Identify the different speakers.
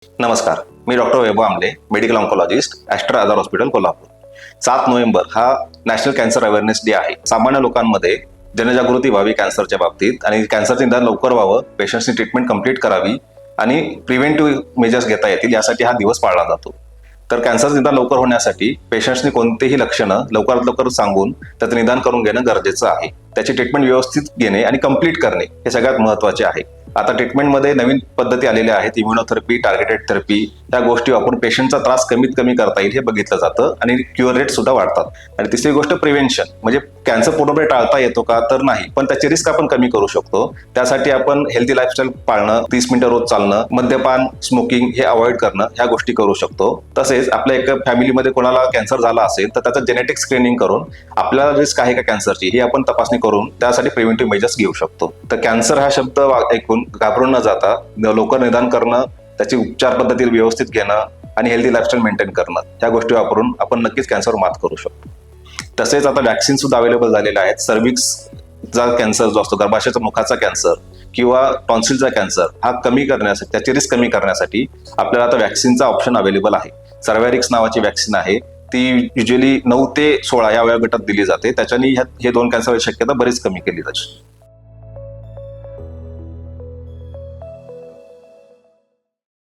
Speaker 1: नमस्कार, मी डॉक्टर वैभव आमले, medical oncologist, ॲस्ट्रा आधार hospital, Kolhapur. 7 November हा नॅशनल कॅन्सर अवेअरनेस डे आहे. सामान्य लोकांमध्ये जनजागृती व्हावी कॅन्सरच्या बाबतीत आणि कॅन्सरचे निदान लवकर व्हावं, पेशंट्सनी ट्रीटमेंट कंप्लीट करावी आणि प्रिव्हेंटिव्ह मेजर्स घेता येतील यासाठी हा दिवस पाळला जातो. तर कॅन्सर निदान लवकर होण्यासाठी पेशंट्सनी कोणतेही लक्षणं लवकरात लवकर सांगून त्याचं निदान करून घेणं गरजेचं आहे. त्याची ट्रीटमेंट व्यवस्थित घेणे आणि कंप्लीट करणे हे सगळ्यात महत्त्वाचे आहे. आता ट्रीटमेंटमध्ये नवीन पद्धती आलेल्या आहेत. इम्युनोथेरपी, टार्गेटेड थेरपी, त्या गोष्टी वापरून पेशंटचा त्रास कमीत कमी करता येईल हे बघितलं जातं आणि क्युअर रेट सुद्धा वाढतात. आणि तिसरी गोष्ट प्रिव्हेन्शन, म्हणजे कॅन्सर पूर्णपणे टाळता येतो का, तर नाही, पण त्याची रिस्क आपण कमी करू शकतो. त्यासाठी आपण हेल्दी लाईफस्टाईल पाळणं, 30 मिनिटं रोज चालणं, मद्यपान, स्मोकिंग हे अवॉइड करणं, ह्या गोष्टी करू शकतो. तसेच आपल्या एका फॅमिलीमध्ये कोणाला कॅन्सर झाला असेल तर त्याचं जेनेटिक स्क्रीनिंग करून आपल्याला रिस्क आहे का कॅन्सरची ही आपण तपासणी करून त्यासाठी प्रिव्हेंटिव्ह मेजर्स घेऊ शकतो. तर कॅन्सर हा शब्द ऐकून घाबरून न जाता लवकर निदान करणं, त्याची उपचार पद्धती व्यवस्थित घेणं आणि हेल्दी लाईफस्टाईल मेंटेन करणं, ह्या गोष्टी वापरून आपण नक्कीच कॅन्सरवर मात करू शकतो. तसेच आता वॅक्सिन सुद्धा अवेलेबल झालेले आहेत. सर्व्हिक्सचा कॅन्सर जो असतो, गर्भाशयाचा मुखाचा कॅन्सर किंवा टॉन्सिलचा कॅन्सर हा कमी करण्यासाठी, त्याची रिस्क कमी करण्यासाठी आपल्याला आता वॅक्सिनचा ऑप्शन अवेलेबल आहे. सर्व्हॅरिक्स नावाची वॅक्सिन आहे. ती युजली 9 ते 16 या वयोगटात दिली जाते. त्याच्याने हे 2 कॅन्सरची शक्यता बरीच कमी केली जाते.